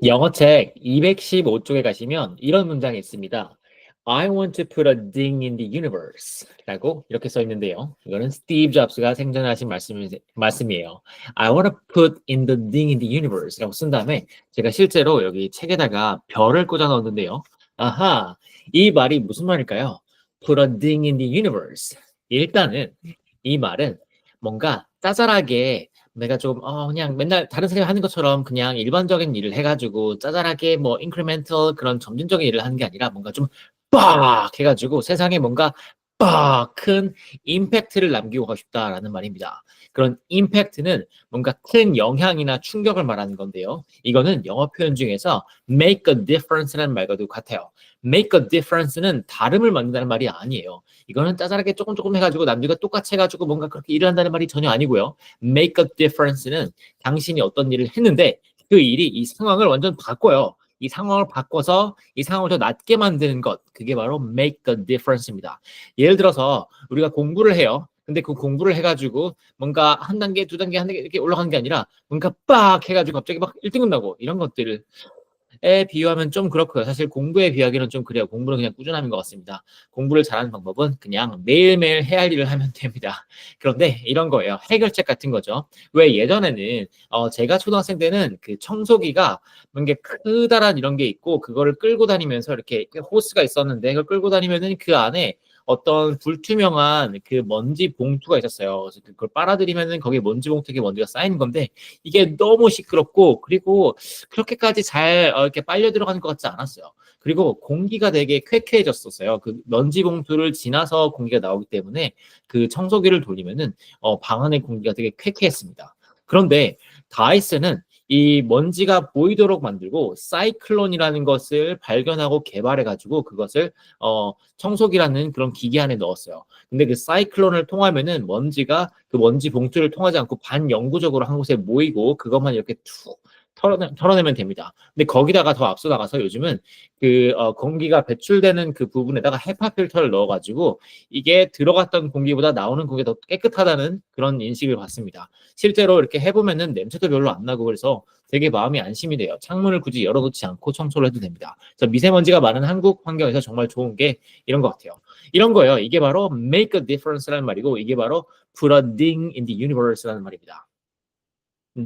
영어책 215쪽에 가시면 이런 문장이 있습니다. I want to put a ding in the universe 라고 이렇게 써 있는데요. 이거는 스티브 잡스가 생전하신 말씀이에요. I want to put in the ding in the universe 라고 쓴 다음에 제가 실제로 여기 책에다가 별을 꽂아 넣었는데요. 아하, 이 말이 무슨 말일까요? Put a ding in the universe. 일단은 이 말은 뭔가 짜잘하게 내가 좀 그냥 맨날 다른 사람이 하는 것처럼 그냥 일반적인 일을 해가지고 짜잘하게 뭐 incremental 그런 점진적인 일을 하는 게 아니라 뭔가 좀 빡 해가지고 세상에 뭔가 빡 큰 임팩트를 남기고 가고 싶다라는 말입니다. 그런 임팩트는 뭔가 큰 영향이나 충격을 말하는 건데요. 이거는 영어 표현 중에서 make a difference라는 말과도 같아요. make a difference는 다름을 만든다는 말이 아니에요. 이거는 짜잘하게 조금 해가지고 남들과 똑같이 해가지고 뭔가 그렇게 일을 한다는 말이 전혀 아니고요. make a difference는 당신이 어떤 일을 했는데 그 일이 이 상황을 완전 바꿔요. 이 상황을 바꿔서 이 상황을 더 낫게 만드는 것, 그게 바로 make a difference입니다. 예를 들어서 우리가 공부를 해요. 근데 그 공부를 해가지고 뭔가 한 단계, 두 단계, 한 단계 이렇게 올라가는 게 아니라 뭔가 빡 해가지고 갑자기 막 1등급 나고 이런 것들을 에 비유하면 좀 그렇고요. 사실 공부에 비하기는 좀 그래요. 공부는 그냥 꾸준함인 것 같습니다. 공부를 잘하는 방법은 그냥 매일매일 해야 할 일을 하면 됩니다. 그런데 이런 거예요. 해결책 같은 거죠. 왜 예전에는 제가 초등학생 때는 그 청소기가 뭔게 크다란 이런 게 있고 그거를 끌고 다니면서 이렇게 호스가 있었는데 그걸 끌고 다니면은 그 안에 어떤 불투명한 그 먼지 봉투가 있었어요. 그래서 그걸 빨아들이면은 거기에 먼지 봉투에 먼지가 쌓이는 건데 이게 너무 시끄럽고 그리고 그렇게까지 잘 이렇게 빨려 들어가는 것 같지 않았어요. 그리고 공기가 되게 쾌쾌해졌었어요. 그 먼지 봉투를 지나서 공기가 나오기 때문에 그 청소기를 돌리면은 방 안의 공기가 되게 쾌쾌했습니다. 그런데 다이슨은 이 먼지가 보이도록 만들고 사이클론이라는 것을 발견하고 개발해가지고 그것을 청소기라는 그런 기계 안에 넣었어요. 근데 그 사이클론을 통하면은 먼지가 그 먼지 봉투를 통하지 않고 반영구적으로 한 곳에 모이고 그것만 이렇게 툭 털어내면 됩니다. 근데 거기다가 더 앞서 나가서 요즘은 그 공기가 배출되는 그 부분에다가 헤파 필터를 넣어가지고 이게 들어갔던 공기보다 나오는 공기가 더 깨끗하다는 그런 인식을 받습니다. 실제로 이렇게 해보면은 냄새도 별로 안 나고 그래서 되게 마음이 안심이 돼요. 창문을 굳이 열어놓지 않고 청소를 해도 됩니다. 그래서 미세먼지가 많은 한국 환경에서 정말 좋은 게 이런 것 같아요. 이런 거예요. 이게 바로 make a difference라는 말이고 이게 바로 put a ding in the universe라는 말입니다.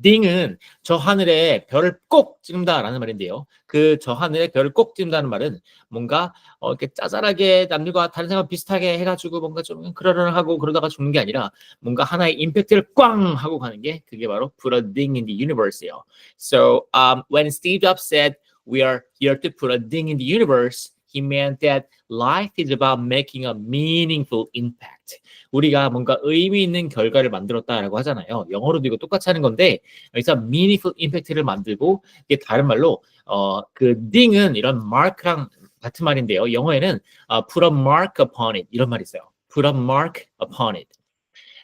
딩은 저 하늘에 별을 꼭 찍는다라는 말인데요. 그 저 하늘에 별을 꼭 찍는다는 말은 뭔가 이렇게 짜잘하게 남들과 다른 사람 비슷하게 해가지고 뭔가 좀 그러려하고 그러다가 죽는 게 아니라 뭔가 하나의 임팩트를 꽝 하고 가는 게 그게 바로 put a ding in the universe예요. So when Steve Jobs said we are here to put a ding in the universe, he meant that life is about making a meaningful impact. 우리가 뭔가 의미 있는 결과를 만들었다라고 하잖아요. 영어로도 이거 똑같이 하는 건데 여기서 meaningful impact를 만들고 이게 다른 말로 그 ding은 이런 mark랑 같은 말인데요. 영어에는 put a mark upon it 이런 말이 있어요. put a mark upon it.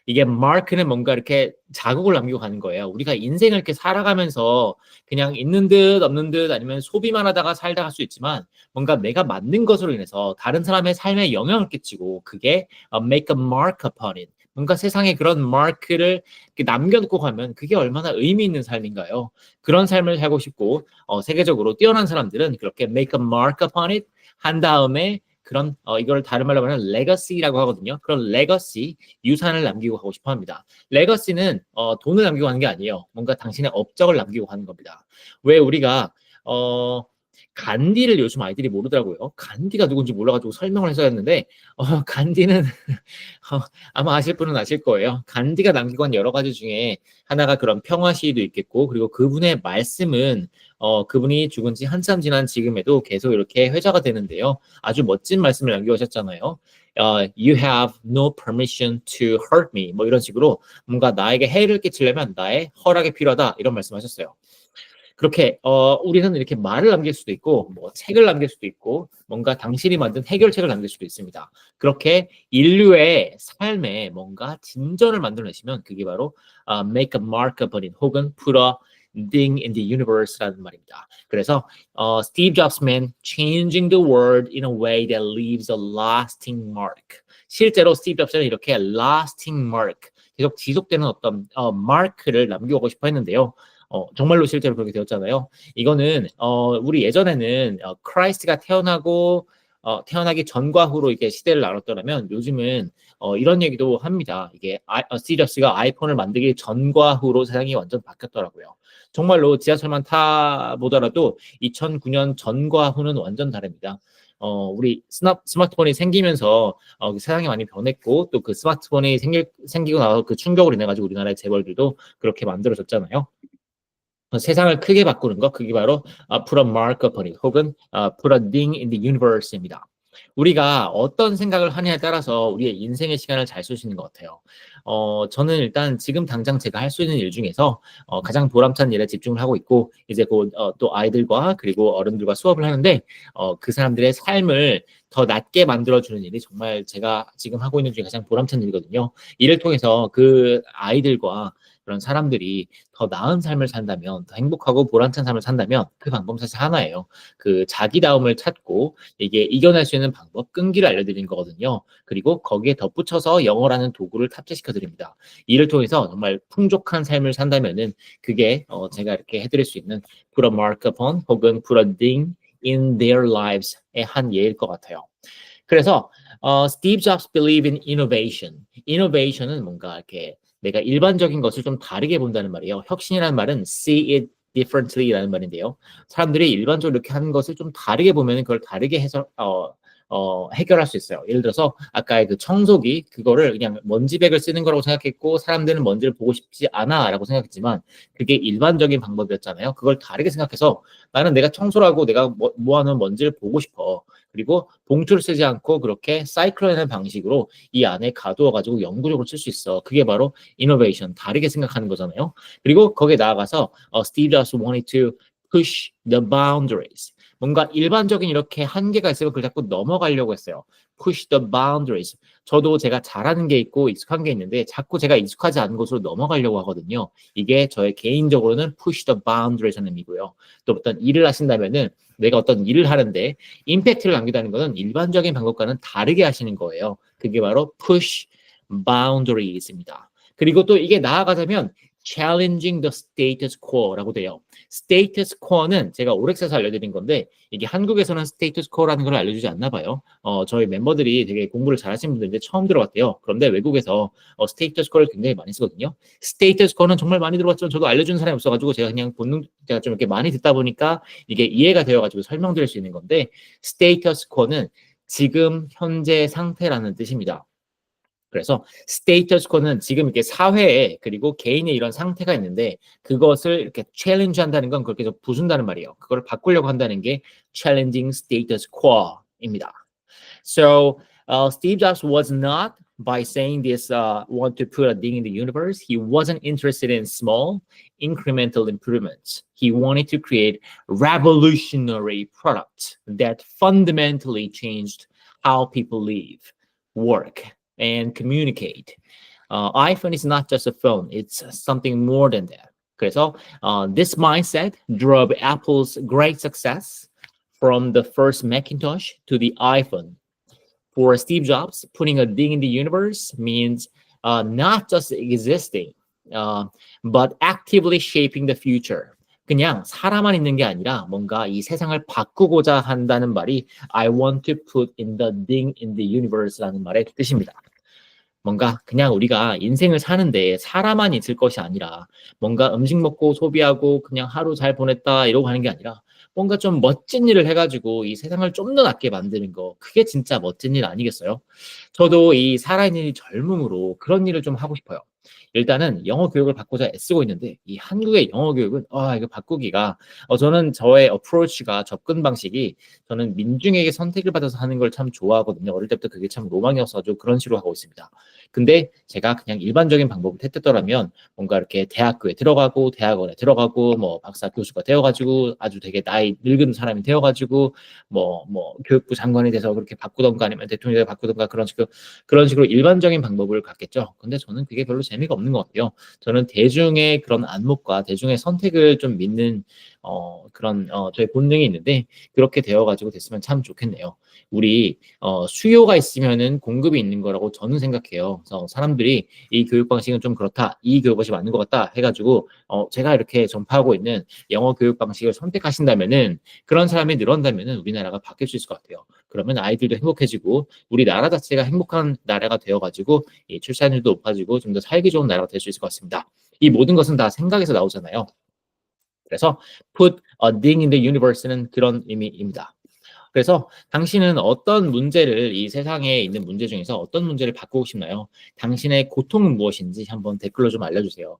이게 마크는 뭔가 이렇게 자국을 남기고 가는 거예요. 우리가 인생을 이렇게 살아가면서 그냥 있는 듯 없는 듯 아니면 소비만 하다가 살다 갈 수 있지만 뭔가 내가 만든 것으로 인해서 다른 사람의 삶에 영향을 끼치고 그게 make a mark upon it. 뭔가 세상에 그런 마크를 남겨놓고 가면 그게 얼마나 의미 있는 삶인가요? 그런 삶을 살고 싶고 세계적으로 뛰어난 사람들은 그렇게 make a mark upon it 한 다음에 그런 이걸 다른 말로 말하면 레거시라고 하거든요. 그런 레거시 유산을 남기고 가고 싶어 합니다. 레거시는 돈을 남기고 가는 게 아니에요. 뭔가 당신의 업적을 남기고 가는 겁니다. 왜 우리가 간디를 요즘 아이들이 모르더라고요. 간디가 누군지 몰라가지고 설명을 해서 했는데 간디는 아마 아실 분은 아실 거예요. 간디가 남기고 간 여러 가지 중에 하나가 그런 평화 시위도 있겠고 그리고 그분의 말씀은 그분이 죽은 지 한참 지난 지금에도 계속 이렇게 회자가 되는데요. 아주 멋진 말씀을 남겨오셨잖아요. You have no permission to hurt me. 뭐 이런 식으로 뭔가 나에게 해를 끼치려면 나의 허락이 필요하다. 이런 말씀하셨어요. 그렇게 우리는 이렇게 말을 남길 수도 있고 뭐 책을 남길 수도 있고 뭔가 당신이 만든 해결책을 남길 수도 있습니다. 그렇게 인류의 삶에 뭔가 진전을 만들어내시면 그게 바로 make a mark upon it 혹은 put a ding in the universe라는 말입니다. 그래서 Steve Jobsman changing the world in a way that leaves a lasting mark. 실제로 스티브 잡스는 이렇게 lasting mark 계속 지속되는 어떤 마크를 남기고 싶어 했는데요. 정말로 실제로 그렇게 되었잖아요. 이거는 우리 예전에는 크라이스트가 태어나기 전과 후로 이게 시대를 나눴더라면 요즘은 이런 얘기도 합니다. 이게 스티브 잡스가 아이폰을 만들기 전과 후로 세상이 완전 바뀌었더라고요. 정말로 지하철만 타보더라도 2009년 전과 후는 완전 다릅니다. 우리 스마트폰이 생기면서 그 세상이 많이 변했고 또 그 스마트폰이 생기고 나서 그 충격으로 인해 가지고 우리나라의 재벌들도 그렇게 만들어졌잖아요. 세상을 크게 바꾸는 것, 그게 바로 put a mark upon it 혹은 put a ding in the universe입니다. 우리가 어떤 생각을 하냐에 따라서 우리의 인생의 시간을 잘 쓸 수 있는 것 같아요. 저는 일단 지금 당장 제가 할 수 있는 일 중에서 가장 보람찬 일에 집중을 하고 있고 이제 곧 또 아이들과 그리고 어른들과 수업을 하는데 그 사람들의 삶을 더 낫게 만들어주는 일이 정말 제가 지금 하고 있는 중에 가장 보람찬 일이거든요. 이를 통해서 그 아이들과 그런 사람들이 더 나은 삶을 산다면, 더 행복하고 보람찬 삶을 산다면 그 방법 사실 하나예요. 그 자기다움을 찾고 이게 이겨낼 수 있는 방법, 끈기를 알려드리는 거거든요. 그리고 거기에 덧붙여서 영어라는 도구를 탑재시켜 드립니다. 이를 통해서 정말 풍족한 삶을 산다면은 그게 제가 이렇게 해드릴 수 있는 put a mark upon 혹은 put a ding in their lives의 한 예일 것 같아요. 그래서 Steve Jobs believe in innovation. innovation은 뭔가 이렇게 내가 일반적인 것을 좀 다르게 본다는 말이에요. 혁신이라는 말은 see it differently라는 말인데요. 사람들이 일반적으로 이렇게 하는 것을 좀 다르게 보면 그걸 다르게 해서 해결할 수 있어요. 예를 들어서 아까의 그 청소기 그거를 그냥 먼지백을 쓰는 거라고 생각했고 사람들은 먼지를 보고 싶지 않아라고 생각했지만 그게 일반적인 방법이었잖아요. 그걸 다르게 생각해서 나는 내가 청소를 하고 내가 모아놓은 먼지를 보고 싶어. 그리고 봉투를 쓰지 않고 그렇게 사이클론하는 방식으로 이 안에 가두어 가지고 영구적으로 쓸 수 있어. 그게 바로 이노베이션, 다르게 생각하는 거잖아요. 그리고 거기에 나아가서 Steve Jobs wanted to push the boundaries. 뭔가 일반적인 이렇게 한계가 있으면 그걸 자꾸 넘어가려고 했어요. push the boundaries. 저도 제가 잘하는 게 있고 익숙한 게 있는데 자꾸 제가 익숙하지 않은 곳으로 넘어가려고 하거든요. 이게 저의 개인적으로는 push the boundaries라는 의미고요. 또 어떤 일을 하신다면은 내가 어떤 일을 하는데 임팩트를 남기다는 것은 일반적인 방법과는 다르게 하시는 거예요. 그게 바로 push boundaries입니다. 그리고 또 이게 나아가자면 challenging the status quo라고 돼요. status quo는 제가 오렉스에서 알려드린 건데 이게 한국에서는 status quo라는 걸 알려주지 않나 봐요. 저희 멤버들이 되게 공부를 잘하시는 분들인데 처음 들어봤대요. 그런데 외국에서 status quo를 굉장히 많이 쓰거든요. status quo는 정말 많이 들어봤지만 저도 알려주는 사람이 없어가지고 제가 그냥 제가 좀 이렇게 많이 듣다 보니까 이게 이해가 되어가지고 설명드릴 수 있는 건데 status quo는 지금 현재 상태라는 뜻입니다. 그래서 스테이터스 코는 지금 이렇게 사회에 그리고 개인의 이런 상태가 있는데 그것을 이렇게 챌린지 한다는 건 그렇게 좀 부순다는 말이에요. 그걸 바꾸려고 한다는 게 challenging status quo입니다. So Steve Jobs was not by saying this want to put a ding in the universe. He wasn't interested in small incremental improvements. He wanted to create revolutionary products that fundamentally changed how people live, work, and communicate. iPhone is not just a phone, it's something more than that. 그래서 this mindset drove Apple's great success from the first Macintosh to the iPhone. For Steve Jobs, putting a ding in the universe means not just existing, but actively shaping the future. 그냥 살아만 있는 게 아니라 뭔가 이 세상을 바꾸고자 한다는 말이 I want to put in the ding in the universe라는 말의 뜻입니다. 뭔가 그냥 우리가 인생을 사는데 사람만 있을 것이 아니라 뭔가 음식 먹고 소비하고 그냥 하루 잘 보냈다 이러고 하는 게 아니라 뭔가 좀 멋진 일을 해가지고 이 세상을 좀 더 낫게 만드는 거 그게 진짜 멋진 일 아니겠어요? 저도 이 살아있는 젊음으로 그런 일을 좀 하고 싶어요. 일단은 영어 교육을 받고자 애쓰고 있는데 이 한국의 영어 교육은 이거 바꾸기가 저는 저의 어프로치가 접근 방식이 저는 민중에게 선택을 받아서 하는 걸 참 좋아하거든요. 어릴 때부터 그게 참 로망이었어가지고 그런 식으로 하고 있습니다. 근데 제가 그냥 일반적인 방법을 택했더라면 뭔가 이렇게 대학교에 들어가고 대학원에 들어가고 뭐 박사 교수가 되어가지고 아주 되게 나이 늙은 사람이 되어가지고 뭐 교육부 장관이 돼서 그렇게 바꾸던가 아니면 대통령이 바꾸던가 그런 식으로 일반적인 방법을 갖겠죠. 근데 저는 그게 별로 재미가 없는 없는 것 같아요. 저는 대중의 그런 안목과 대중의 선택을 좀 믿는 그런 저의 본능이 있는데 그렇게 되어가지고 됐으면 참 좋겠네요. 우리 수요가 있으면은 공급이 있는 거라고 저는 생각해요. 그래서 사람들이 이 교육 방식은 좀 그렇다, 이 교육 방식이 맞는 것 같다 해가지고 제가 이렇게 전파하고 있는 영어 교육 방식을 선택하신다면은 그런 사람이 늘어난다면은 우리나라가 바뀔 수 있을 것 같아요. 그러면 아이들도 행복해지고 우리 나라 자체가 행복한 나라가 되어가지고 이 출산율도 높아지고 좀 더 살기 좋은 나라가 될 수 있을 것 같습니다. 이 모든 것은 다 생각에서 나오잖아요. 그래서 put a thing in the universe는 그런 의미입니다. 그래서 당신은 어떤 문제를 이 세상에 있는 문제 중에서 어떤 문제를 바꾸고 싶나요? 당신의 고통은 무엇인지 한번 댓글로 좀 알려주세요.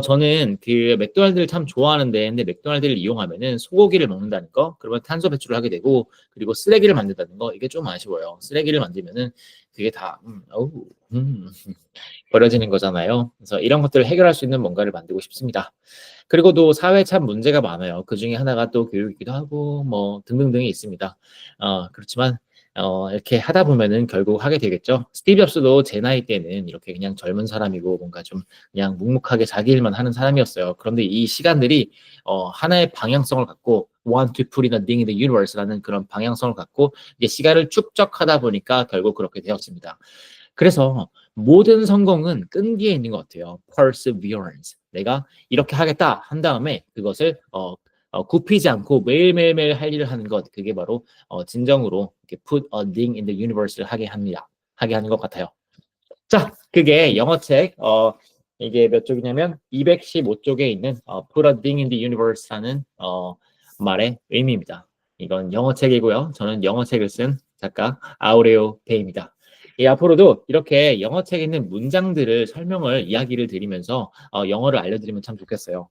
저는 그 맥도날드를 참 좋아하는데 근데 맥도날드를 이용하면은 소고기를 먹는다는 거 그러면 탄소 배출을 하게 되고 그리고 쓰레기를 만든다는 거 이게 좀 아쉬워요. 쓰레기를 만들면은 그게 다 버려지는 거잖아요. 그래서 이런 것들을 해결할 수 있는 뭔가를 만들고 싶습니다. 그리고 또 사회에 참 문제가 많아요. 그 중에 하나가 또 교육이기도 하고 뭐 등등등이 있습니다. 그렇지만 이렇게 하다 보면은 결국 하게 되겠죠. 스티브 잡스도 제 나이 때는 이렇게 그냥 젊은 사람이고 뭔가 좀 그냥 묵묵하게 자기 일만 하는 사람이었어요. 그런데 이 시간들이 하나의 방향성을 갖고 want to put in a thing in the universe라는 그런 방향성을 갖고 이제 시간을 축적하다 보니까 결국 그렇게 되었습니다. 그래서 모든 성공은 끈기에 있는 것 같아요. perseverance. 내가 이렇게 하겠다 한 다음에 그것을 굽히지 않고 매일매일 할 일을 하는 것. 그게 바로 진정으로 이렇게 put a thing in the universe를 하게 합니다. 하게 하는 것 같아요. 자, 그게 영어책 이게 몇 쪽이냐면 215쪽에 있는 put a thing in the universe라는 말의 의미입니다. 이건 영어책이고요. 저는 영어책을 쓴 작가 아우레오 베이입니다. 앞으로도 이렇게 영어책에 있는 문장들을 설명을 이야기를 드리면서 영어를 알려드리면 참 좋겠어요.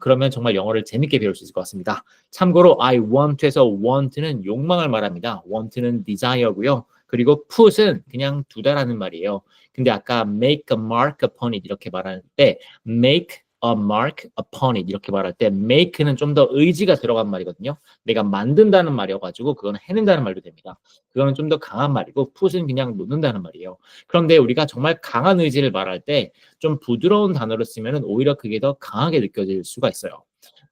그러면 정말 영어를 재밌게 배울 수 있을 것 같습니다. 참고로 I want에서 want는 욕망을 말합니다. want는 desire고요. 그리고 put은 그냥 두다라는 말이에요. 근데 아까 make a mark upon it 이렇게 말할 때 make a mark upon it 이렇게 말할 때 make는 좀 더 의지가 들어간 말이거든요. 내가 만든다는 말이어가지고 그건 해낸다는 말도 됩니다. 그거는 좀 더 강한 말이고 put은 그냥 놓는다는 말이에요. 그런데 우리가 정말 강한 의지를 말할 때 좀 부드러운 단어를 쓰면 오히려 그게 더 강하게 느껴질 수가 있어요.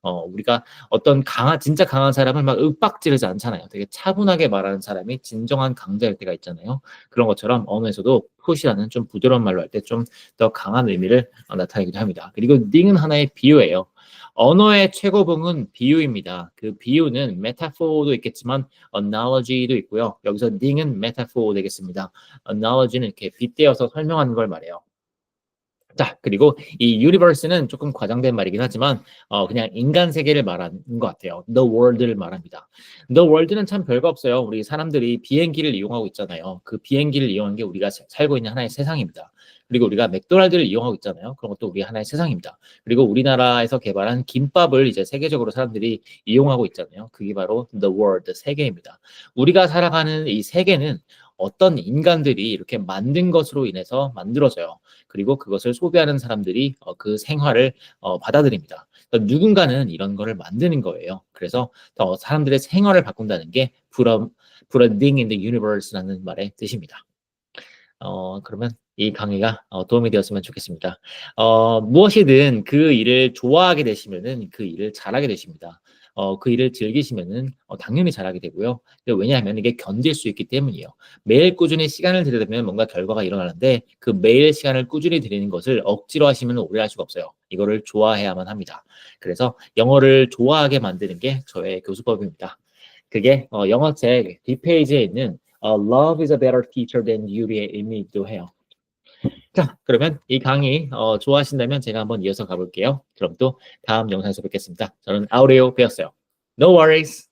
우리가 어떤 진짜 강한 사람을 막 윽박지르지 않잖아요. 되게 차분하게 말하는 사람이 진정한 강자일 때가 있잖아요. 그런 것처럼 언어에서도 푸시라는 좀 부드러운 말로 할 때 좀 더 강한 의미를 나타내기도 합니다. 그리고 닝은 하나의 비유예요. 언어의 최고봉은 비유입니다. 그 비유는 메타포도 있겠지만 analogy도 있고요. 여기서 닝은 메타포 되겠습니다. analogy는 이렇게 빗대어서 설명하는 걸 말해요. 자, 그리고 이 universe는 조금 과장된 말이긴 하지만 그냥 인간 세계를 말하는 것 같아요. The world를 말합니다. The world는 참 별거 없어요. 우리 사람들이 비행기를 이용하고 있잖아요. 그 비행기를 이용한 게 우리가 살고 있는 하나의 세상입니다. 그리고 우리가 맥도날드를 이용하고 있잖아요. 그런 것도 우리 하나의 세상입니다. 그리고 우리나라에서 개발한 김밥을 이제 세계적으로 사람들이 이용하고 있잖아요. 그게 바로 the world, 세계입니다. 우리가 살아가는 이 세계는 어떤 인간들이 이렇게 만든 것으로 인해서 만들어져요. 그리고 그것을 소비하는 사람들이 그 생활을 받아들입니다. 그러니까 누군가는 이런 거를 만드는 거예요. 그래서 더 사람들의 생활을 바꾼다는 게 put a thing in the universe라는 말의 뜻입니다. 그러면 이 강의가 도움이 되었으면 좋겠습니다. 무엇이든 그 일을 좋아하게 되시면은 그 일을 잘하게 되십니다. 그 일을 즐기시면은 당연히 잘하게 되고요. 왜냐하면 이게 견딜 수 있기 때문이에요. 매일 꾸준히 시간을 들이면 뭔가 결과가 일어나는데 그 매일 시간을 꾸준히 들이는 것을 억지로 하시면 오래 할 수가 없어요. 이거를 좋아해야만 합니다. 그래서 영어를 좋아하게 만드는 게 저의 교수법입니다. 그게 영어책 뒷페이지에 있는 Love is a better teacher than you의 의미이기도 해요. 자, 그러면 이 강의 좋아하신다면 제가 한번 이어서 가볼게요. 그럼 또 다음 영상에서 뵙겠습니다. 저는 아우레오 배웠어요. No worries.